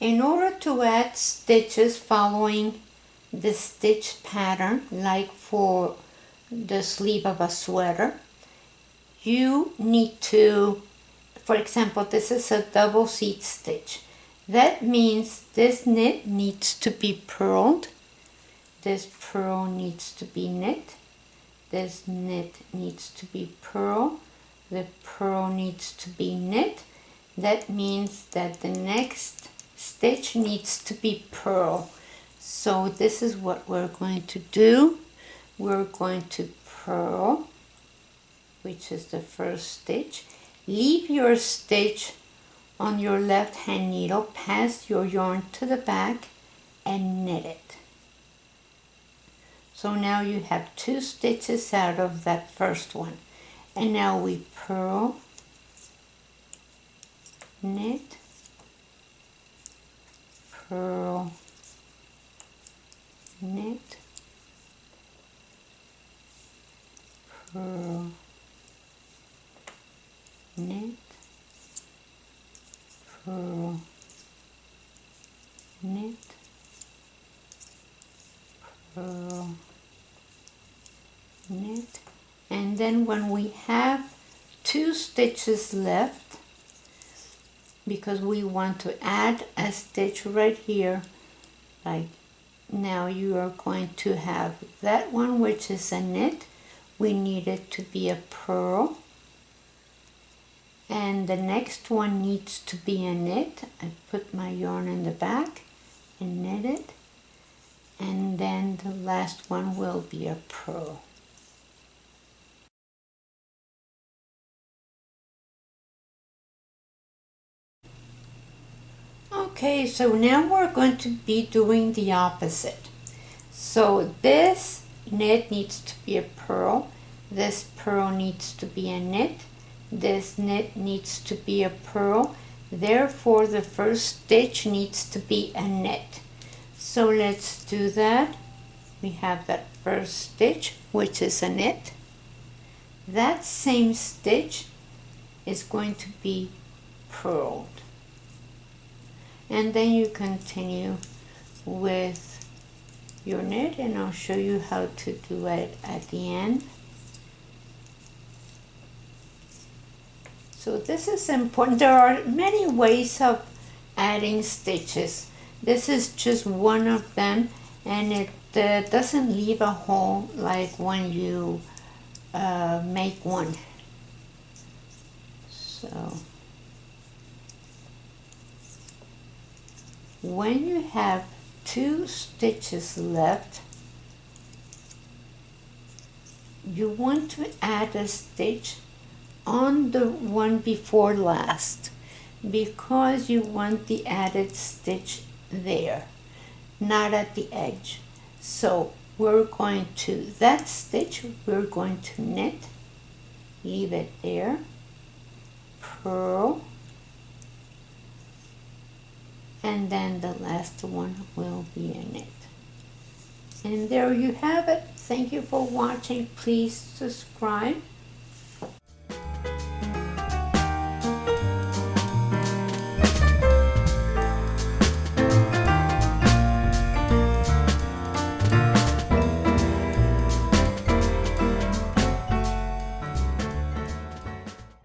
In order to add stitches following the stitch pattern, like for the sleeve of a sweater, you need to, for example, this is a double seat stitch. That means this knit needs to be purled, this purl needs to be knit, this knit needs to be purl, the purl needs to be knit. That means that the next stitch needs to be purl. So this is what we're going to do. We're going to purl, which is the first stitch. Leave your stitch on your left hand needle, pass your yarn to the back and knit it. So now you have 2 stitches out of that first one. And now we purl, knit, purl, knit, purl, knit, purl, knit, purl, knit. And then when we have 2 stitches left, because we want to add a stitch right here, like now you are going to have that one, which is a knit. We need it to be a purl, and the next one needs to be a knit. I put my yarn in the back and knit it, and then the last one will be a purl. Okay, so now we're going to be doing the opposite. So this knit needs to be a purl, this purl needs to be a knit, this knit needs to be a purl, therefore the first stitch needs to be a knit. So let's do that. We have that first stitch, which is a knit. That same stitch is going to be purled. And then you continue with your knit, and I'll show you how to do it at the end. So this is important. There are many ways of adding stitches. This is just one of them, and it doesn't leave a hole like when you make one. So when you have 2 stitches left, you want to add a stitch on the one before last, because you want the added stitch there, not at the edge. So we're going to, that stitch we're going to knit, leave it there, purl, and then the last one will be a knit. And there you have it. Thank you for watching. Please subscribe.